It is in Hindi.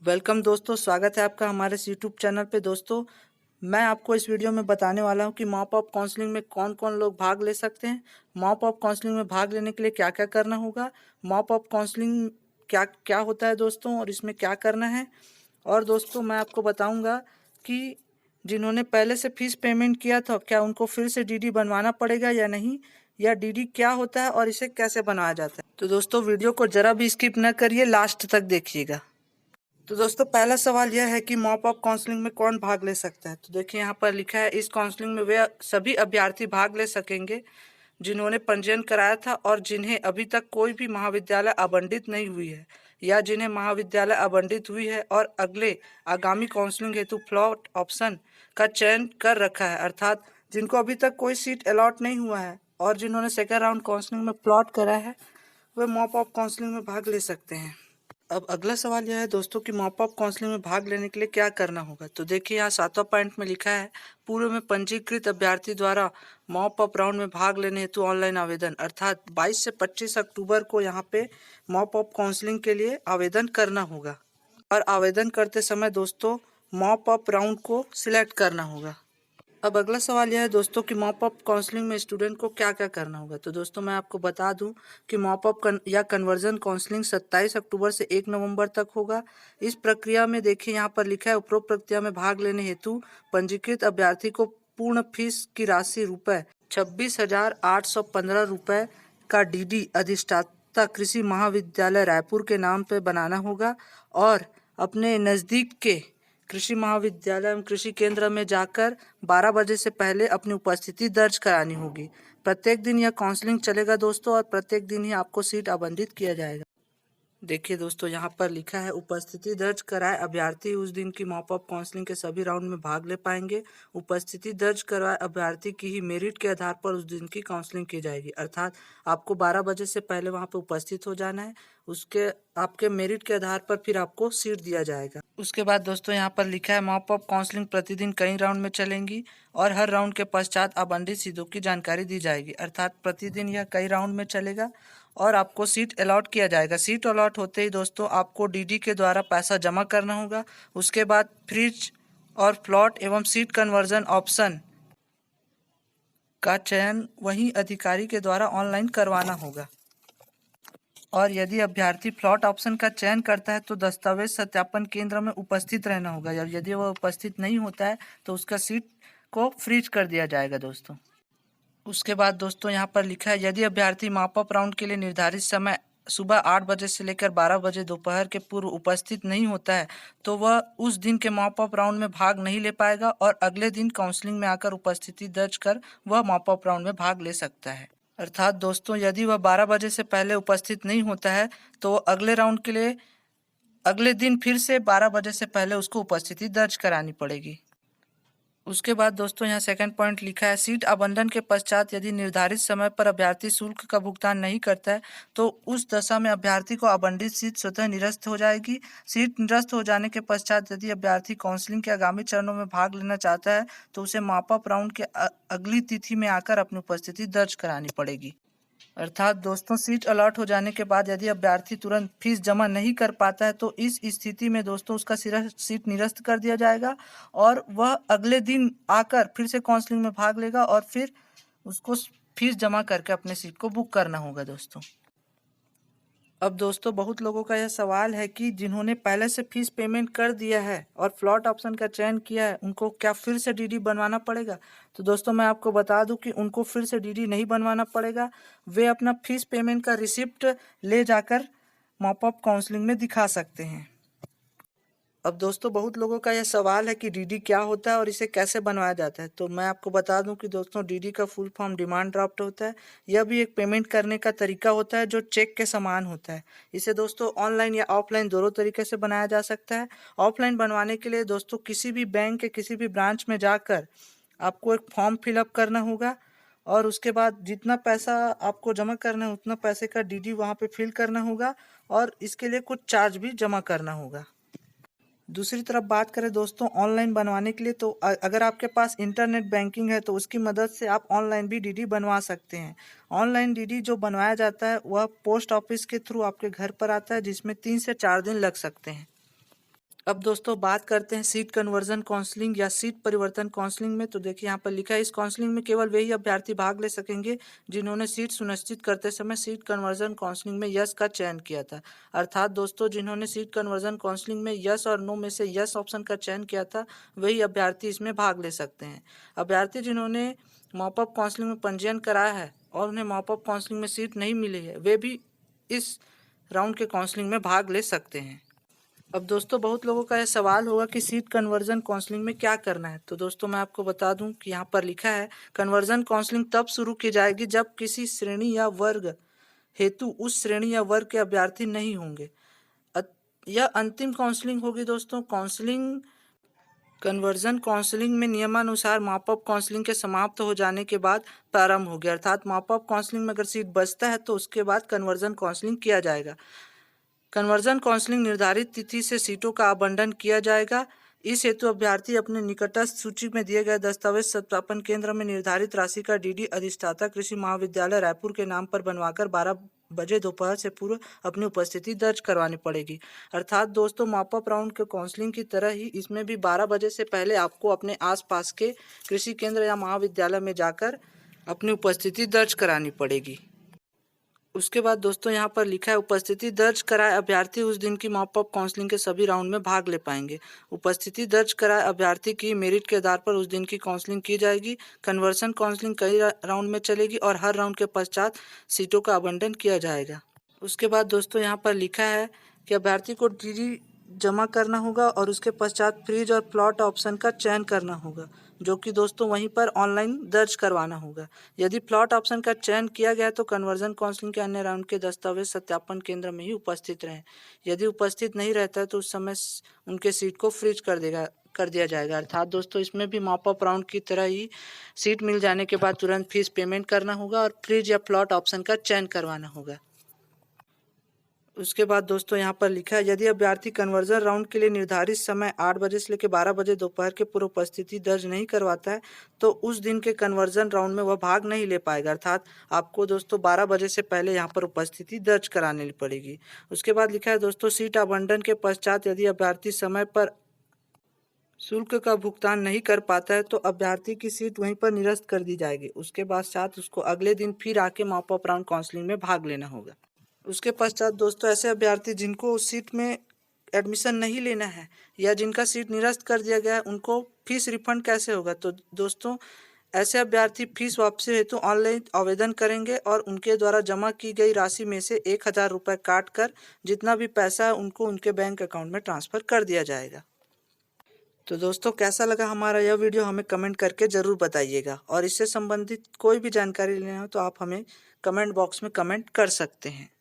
वेलकम दोस्तों, स्वागत है आपका हमारे इस यूट्यूब चैनल पे। दोस्तों, मैं आपको इस वीडियो में बताने वाला हूं कि मॉप अप काउंसलिंग में कौन कौन लोग भाग ले सकते हैं। मॉप अप काउंसलिंग में भाग लेने के लिए क्या क्या करना होगा, मॉप अप काउंसलिंग क्या क्या होता है दोस्तों, और इसमें क्या करना है। और दोस्तों, मैं आपको बताऊंगा कि जिन्होंने पहले से फीस पेमेंट किया था, क्या उनको फिर से डीडी बनवाना पड़ेगा या नहीं, या डीडी क्या होता है और इसे कैसे बनाया जाता है। तो दोस्तों, वीडियो को जरा भी स्किप न करिए, लास्ट तक देखिएगा। तो दोस्तों, पहला सवाल यह है कि मॉप अप काउंसलिंग में कौन भाग ले सकता है। तो देखिए, यहाँ पर लिखा है, इस काउंसलिंग में वे सभी अभ्यर्थी भाग ले सकेंगे जिन्होंने पंजीयन कराया था और जिन्हें अभी तक कोई भी महाविद्यालय आवंटित नहीं हुई है, या जिन्हें महाविद्यालय आवंटित हुई है और अगले आगामी काउंसलिंग हेतु प्लॉट ऑप्शन का चयन कर रखा है, अर्थात जिनको अभी तक कोई सीट अलॉट नहीं हुआ है और जिन्होंने सेकेंड राउंड काउंसलिंग में प्लॉट करा है, वे मॉप अप काउंसलिंग में भाग ले सकते हैं। अब अगला सवाल यह है दोस्तों कि मॉप अप काउंसलिंग में भाग लेने के लिए क्या करना होगा। तो देखिए, यहाँ 7वां पॉइंट में लिखा है, पूर्व में पंजीकृत अभ्यर्थी द्वारा मॉप अप राउंड में भाग लेने हेतु ऑनलाइन आवेदन, अर्थात 22 से 25 अक्टूबर को यहाँ पे मॉप अप काउंसलिंग के लिए आवेदन करना होगा। और आवेदन करते समय दोस्तों, मॉप अप राउंड को सिलेक्ट करना होगा। अब अगला सवाल यह है दोस्तों कि मॉप अप काउंसलिंग में स्टूडेंट को क्या क्या करना होगा। तो दोस्तों, मैं आपको बता दूं कि मॉप अप या कन्वर्जन काउंसलिंग 27 अक्टूबर से 1 नवंबर तक होगा। इस प्रक्रिया में देखिए, यहाँ पर लिखा है, उपरोक्त प्रक्रिया में भाग लेने हेतु पंजीकृत अभ्यर्थी को पूर्ण फीस की राशि रुपये 26,815 का डीडी अधिष्ठाता कृषि महाविद्यालय रायपुर के नाम पर बनाना होगा और अपने नज़दीक के कृषि महाविद्यालय एवं कृषि केंद्र में जाकर 12 बजे से पहले अपनी उपस्थिति दर्ज करानी होगी। प्रत्येक दिन यह काउंसलिंग चलेगा दोस्तों, और प्रत्येक दिन ही आपको सीट आवंटित किया जाएगा। देखिए दोस्तों, यहाँ पर लिखा है, उपस्थिति दर्ज कराए अभ्यर्थी उस दिन की मॉप अप काउंसलिंग के सभी राउंड में भाग ले पाएंगे। उपस्थिति दर्ज करवाए अभ्यर्थी की ही मेरिट के आधार पर उस दिन की काउंसलिंग की जाएगी, अर्थात आपको 12 बजे से पहले वहाँ पर उपस्थित हो जाना है। उसके आपके मेरिट के आधार पर फिर आपको सीट दिया जाएगा। उसके बाद दोस्तों, यहाँ पर लिखा है, मॉप अप काउंसलिंग प्रतिदिन कई राउंड में चलेंगी और हर राउंड के पश्चात आवंटित सीटों की जानकारी दी जाएगी, अर्थात प्रतिदिन यह कई राउंड में चलेगा और आपको सीट अलॉट किया जाएगा। सीट अलॉट होते ही दोस्तों, आपको डीडी के द्वारा पैसा जमा करना होगा। उसके बाद फ्रिज और प्लॉट एवं सीट कन्वर्जन ऑप्शन का चयन वही अधिकारी के द्वारा ऑनलाइन करवाना होगा। और यदि अभ्यर्थी प्लॉट ऑप्शन का चयन करता है तो दस्तावेज सत्यापन केंद्र में उपस्थित रहना होगा। यदि वह उपस्थित नहीं होता है तो उसका सीट को फ्रीज कर दिया जाएगा दोस्तों। उसके बाद दोस्तों, यहाँ पर लिखा है, यदि अभ्यर्थी मॉप अप राउंड के लिए निर्धारित समय सुबह 8 बजे से लेकर 12 बजे दोपहर के पूर्व उपस्थित नहीं होता है तो वह उस दिन के मॉप अप राउंड में भाग नहीं ले पाएगा और अगले दिन काउंसलिंग में आकर उपस्थिति दर्ज कर वह मॉप अप राउंड में भाग ले सकता है। अर्थात दोस्तों, यदि वह 12 बजे से पहले उपस्थित नहीं होता है तो अगले राउंड के लिए अगले दिन फिर से 12 बजे से पहले उसको उपस्थिति दर्ज करानी पड़ेगी। उसके बाद दोस्तों, यहाँ सेकंड पॉइंट लिखा है, सीट आवंटन के पश्चात यदि निर्धारित समय पर अभ्यर्थी शुल्क का भुगतान नहीं करता है तो उस दशा में अभ्यर्थी को आवंटित सीट स्वतः निरस्त हो जाएगी। सीट निरस्त हो जाने के पश्चात यदि अभ्यर्थी काउंसलिंग के आगामी चरणों में भाग लेना चाहता है तो उसे मॉप अप राउंड के अगली तिथि में आकर अपनी उपस्थिति दर्ज करानी पड़ेगी। अर्थात दोस्तों, सीट अलॉट हो जाने के बाद यदि अभ्यर्थी तुरंत फीस जमा नहीं कर पाता है तो इस स्थिति में दोस्तों उसका सीट निरस्त कर दिया जाएगा और वह अगले दिन आकर फिर से काउंसलिंग में भाग लेगा और फिर उसको फीस जमा करके अपने सीट को बुक करना होगा दोस्तों। अब दोस्तों, बहुत लोगों का यह सवाल है कि जिन्होंने पहले से फीस पेमेंट कर दिया है और प्लॉट ऑप्शन का चयन किया है, उनको क्या फिर से डीडी बनवाना पड़ेगा। तो दोस्तों, मैं आपको बता दूं कि उनको फिर से डीडी नहीं बनवाना पड़ेगा। वे अपना फीस पेमेंट का रिसिप्ट ले जाकर मॉप अप काउंसलिंग में दिखा सकते हैं। अब दोस्तों, बहुत लोगों का यह सवाल है कि डीडी क्या होता है और इसे कैसे बनवाया जाता है। तो मैं आपको बता दूं कि दोस्तों, डीडी का फुल फॉर्म डिमांड ड्राफ्ट होता है। यह भी एक पेमेंट करने का तरीका होता है जो चेक के समान होता है। इसे दोस्तों ऑनलाइन या ऑफलाइन दोनों तरीके से बनाया जा सकता है। ऑफलाइन बनवाने के लिए दोस्तों किसी भी बैंक के किसी भी ब्रांच में जाकर आपको एक फॉर्म फिलअप करना होगा और उसके बाद जितना पैसा आपको जमा करना है उतना पैसे का डीडी वहाँ पे फिल करना होगा और इसके लिए कुछ चार्ज भी जमा करना होगा। दूसरी तरफ बात करें दोस्तों ऑनलाइन बनवाने के लिए, तो अगर आपके पास इंटरनेट बैंकिंग है तो उसकी मदद से आप ऑनलाइन भी डीडी बनवा सकते हैं। ऑनलाइन डीडी जो बनवाया जाता है वह पोस्ट ऑफिस के थ्रू आपके घर पर आता है, जिसमें 3 से 4 दिन लग सकते हैं। अब दोस्तों बात करते हैं सीट कन्वर्जन काउंसलिंग या सीट परिवर्तन काउंसलिंग में। तो देखिए यहाँ पर लिखा है, इस काउंसलिंग में केवल वही अभ्यर्थी भाग ले सकेंगे जिन्होंने सीट सुनिश्चित करते समय सीट कन्वर्जन काउंसलिंग में यस का चयन किया था। अर्थात दोस्तों जिन्होंने सीट कन्वर्जन काउंसलिंग में यस और नो में से यस ऑप्शन का चयन किया था वही अभ्यर्थी इसमें भाग ले सकते हैं। अभ्यर्थी जिन्होंने मॉपअप काउंसलिंग में पंजीयन कराया है और उन्हें मॉपअप काउंसलिंग में सीट नहीं मिली है, वे भी इस राउंड के काउंसलिंग में भाग ले सकते हैं। अब दोस्तों बहुत लोगों का यह सवाल होगा कि सीट कन्वर्जन काउंसलिंग में क्या करना है। तो दोस्तों मैं आपको बता दूं कि यहाँ पर लिखा है, कन्वर्जन काउंसलिंग तब शुरू की जाएगी जब किसी श्रेणी या वर्ग हेतु उस श्रेणी या वर्ग के अभ्यर्थी नहीं होंगे। यह अंतिम काउंसलिंग होगी दोस्तों। कन्वर्जन काउंसलिंग में नियमानुसार मॉपअप काउंसलिंग के समाप्त हो जाने के बाद प्रारंभ होगी। अर्थात मॉपअप काउंसलिंग में अगर सीट बचता है तो उसके बाद कन्वर्जन काउंसलिंग किया जाएगा। कन्वर्जन काउंसलिंग निर्धारित तिथि से सीटों का आवंटन किया जाएगा। इस हेतु अभ्यर्थी अपने निकटस्थ सूची में दिए गए दस्तावेज सत्यापन केंद्र में निर्धारित राशि का डीडी अधिष्ठाता कृषि महाविद्यालय रायपुर के नाम पर बनवाकर 12 बजे दोपहर से पूर्व अपनी उपस्थिति दर्ज करवानी पड़ेगी। अर्थात दोस्तों मॉपअप राउंड के काउंसलिंग की तरह ही इसमें भी 12 बजे से पहले आपको अपने आसपास के कृषि केंद्र या महाविद्यालय में जाकर अपनी उपस्थिति दर्ज करानी पड़ेगी। उसके बाद दोस्तों यहाँ पर लिखा है, उपस्थिति दर्ज कराए अभ्यर्थी उस दिन की मॉपअप काउंसलिंग के सभी राउंड में भाग ले पाएंगे। उपस्थिति दर्ज कराए अभ्यर्थी की मेरिट के आधार पर उस दिन की काउंसलिंग की जाएगी। कन्वर्सन काउंसलिंग कई राउंड में चलेगी और हर राउंड के पश्चात सीटों का आवंटन किया जाएगा। उसके बाद दोस्तों यहाँ पर लिखा है कि अभ्यर्थी को डीडी जमा करना होगा और उसके पश्चात फ्रीज और प्लॉट ऑप्शन का चयन करना होगा, जो कि दोस्तों वहीं पर ऑनलाइन दर्ज करवाना होगा। यदि प्लॉट ऑप्शन का चयन किया गया तो कन्वर्जन काउंसलिंग के अन्य राउंड के दस्तावेज सत्यापन केंद्र में ही उपस्थित रहें। यदि उपस्थित नहीं रहता है तो उस समय उनके सीट को फ्रीज कर दिया जाएगा। अर्थात दोस्तों इसमें भी मॉपअप राउंड की तरह ही सीट मिल जाने के बाद तुरंत फीस पेमेंट करना होगा और फ्रीज या प्लॉट ऑप्शन का चयन करवाना होगा। उसके बाद दोस्तों यहाँ पर लिखा है, यदि अभ्यर्थी कन्वर्जन राउंड के लिए निर्धारित समय 8 बजे से लेकर 12 बजे दोपहर के पूर्व उपस्थिति दर्ज नहीं करवाता है तो उस दिन के कन्वर्जन राउंड में वह भाग नहीं ले पाएगा। अर्थात आपको दोस्तों 12 बजे से पहले यहाँ पर उपस्थिति दर्ज करानी पड़ेगी। उसके बाद लिखा है दोस्तों, सीट आवंटन के पश्चात यदि अभ्यर्थी समय पर शुल्क का भुगतान नहीं कर पाता है तो अभ्यर्थी की सीट वहीं पर निरस्त कर दी जाएगी। उसके बाद साथ उसको अगले दिन फिर आके मॉपअप राउंड काउंसलिंग में भाग लेना होगा। उसके पश्चात दोस्तों ऐसे अभ्यर्थी जिनको उस सीट में एडमिशन नहीं लेना है या जिनका सीट निरस्त कर दिया गया है उनको फीस रिफंड कैसे होगा। तो दोस्तों ऐसे अभ्यर्थी फीस वापसी हेतु ऑनलाइन आवेदन करेंगे और उनके द्वारा जमा की गई राशि में से 1000 रुपये काट कर जितना भी पैसा है उनको उनके बैंक अकाउंट में ट्रांसफ़र कर दिया जाएगा। तो दोस्तों कैसा लगा हमारा यह वीडियो हमें कमेंट करके ज़रूर बताइएगा और इससे संबंधित कोई भी जानकारी लेना हो तो आप हमें कमेंट बॉक्स में कमेंट कर सकते हैं।